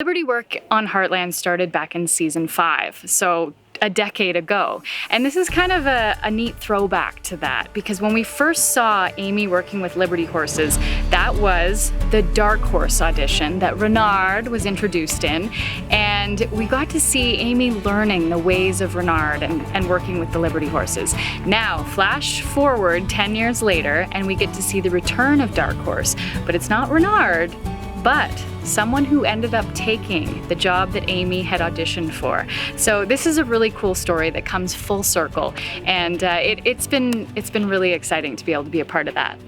Liberty work on Heartland started back in season 5, so a decade ago. And this is kind of a neat throwback to that, because when we first saw Amy working with Liberty horses, that was the Dark Horse audition that Renard was introduced in, and we got to see Amy learning the ways of Renard and working with the Liberty horses. Now, flash forward 10 years later, and we get to see the return of Dark Horse, but it's not Renard, but someone who ended up taking the job that Amy had auditioned for. So this is a really cool story that comes full circle, and it's been really exciting to be able to be a part of that.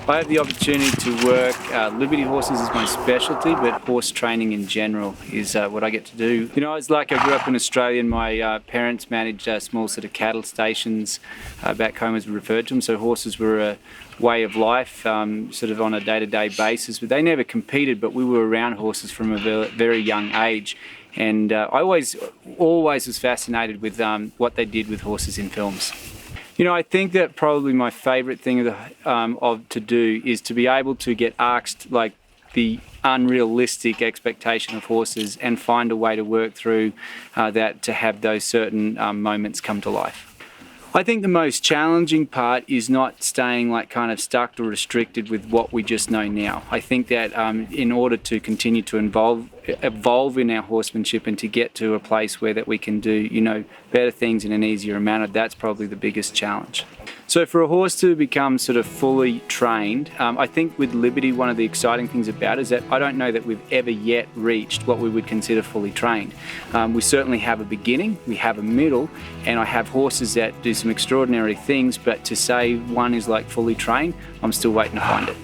I have the opportunity to work. Liberty horses is my specialty, but horse training in general is what I get to do. You know, I grew up in Australia, and my parents managed small sort of cattle stations back home, as we referred to them. So horses were a way of life, sort of on a day-to-day basis. But they never competed, but we were around horses from a very young age. And I always was fascinated with what they did with horses in films. You know, I think that probably my favourite thing to do is to be able to get asked like the unrealistic expectation of horses and find a way to work through that to have those certain moments come to life. I think the most challenging part is not staying like kind of stuck or restricted with what we just know now. I think that in order to continue to evolve in our horsemanship and to get to a place where that we can do, you know, better things in an easier manner, that's probably the biggest challenge. So for a horse to become sort of fully trained, I think with Liberty, one of the exciting things about it is that I don't know that we've ever yet reached what we would consider fully trained. We certainly have a beginning, we have a middle, and I have horses that do some extraordinary things, but to say one is like fully trained, I'm still waiting to find it.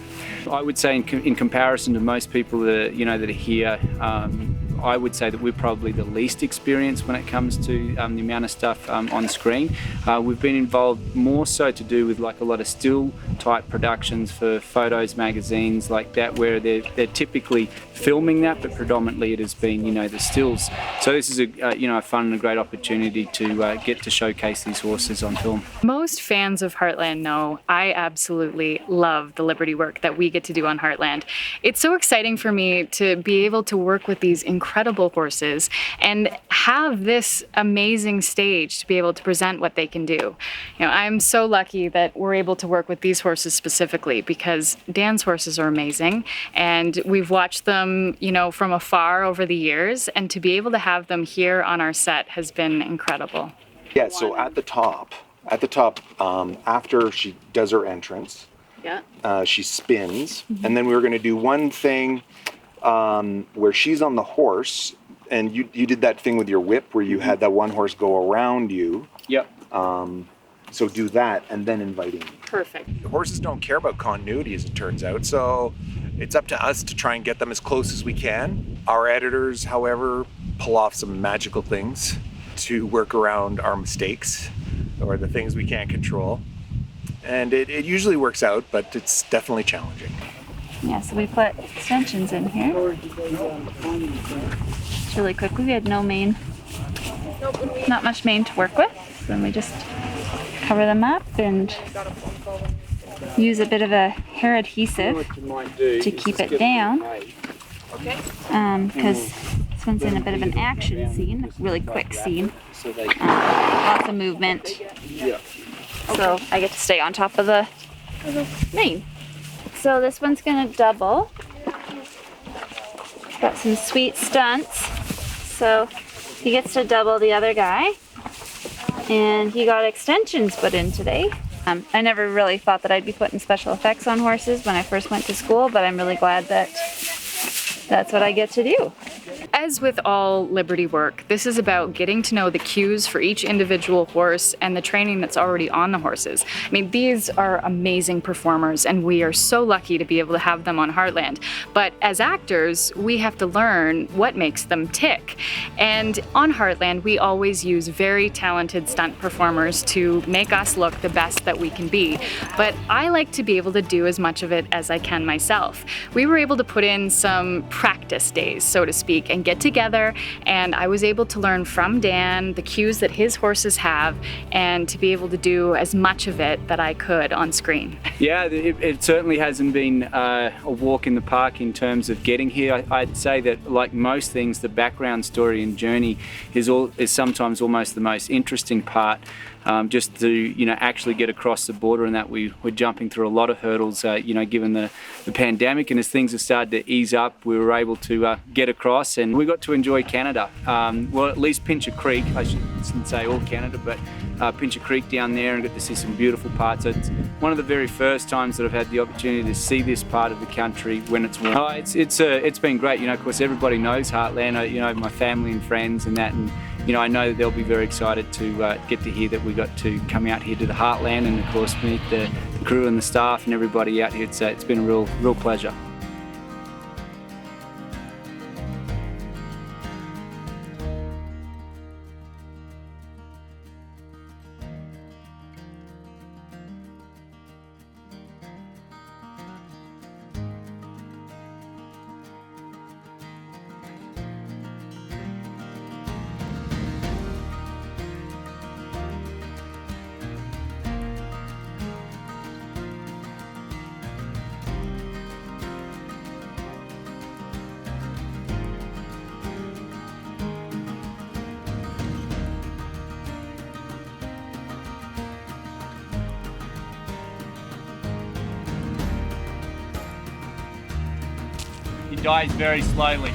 I would say in comparison to most people that are here, I would say that we're probably the least experienced when it comes to the amount of stuff on screen. We've been involved more so to do with like a lot of still type productions for photos, magazines like that, where they're typically filming that, but predominantly it has been, you know, the stills. So this is a fun and a great opportunity to get to showcase these horses on film. Most fans of Heartland know I absolutely love the Liberty work that we get to do on Heartland. It's so exciting for me to be able to work with these incredible horses and have this amazing stage to be able to present what they can do. You know, I'm so lucky that we're able to work with these horses specifically because Dan's horses are amazing, and we've watched them, you know, from afar over the years, and to be able to have them here on our set has been incredible. Yeah, so at the top, after she does her entrance, she spins, and then we were going to do one thing where she's on the horse, and you did that thing with your whip where you had that one horse go around you. Yep. So do that and then inviting. Perfect. Horses don't care about continuity, as it turns out, so it's up to us to try and get them as close as we can. Our editors, however, pull off some magical things to work around our mistakes or the things we can't control. And it usually works out, but it's definitely challenging. Yeah, so we put extensions in here. Just really quickly, we had not much mane to work with. So then we just cover them up and use a bit of a hair adhesive to keep it down. Because this one's in a bit of an action scene, a really quick scene. Lots of movement. So I get to stay on top of the mane. So this one's gonna double. Got some sweet stunts. So he gets to double the other guy. And he got extensions put in today. I never really thought that I'd be putting special effects on horses when I first went to school, but I'm really glad that that's what I get to do. As with all Liberty work, this is about getting to know the cues for each individual horse and the training that's already on the horses. I mean, these are amazing performers, and we are so lucky to be able to have them on Heartland. But as actors, we have to learn what makes them tick. And on Heartland, we always use very talented stunt performers to make us look the best that we can be. But I like to be able to do as much of it as I can myself. We were able to put in some practice days, so to speak, and get together, and I was able to learn from Dan the cues that his horses have, and to be able to do as much of it that I could on screen. Yeah, it certainly hasn't been a walk in the park in terms of getting here. I'd say that, like most things, the background story and journey is sometimes almost the most interesting part. Just to actually get across the border, and that we're jumping through a lot of hurdles, given the pandemic, and as things have started to ease up, we were able to get across, and we got to enjoy Canada. Well, at least Pincher Creek. I shouldn't say all Canada, but Pincher Creek down there, and got to see some beautiful parts. It's one of the very first times that I've had the opportunity to see this part of the country when it's warm. It's been great. Of course, everybody knows Heartland. My family and friends and that, and I know that they'll be very excited to get to hear that we got to come out here to the Heartland, and of course meet the crew and the staff and everybody out here. It's been a real pleasure. He dies very slowly.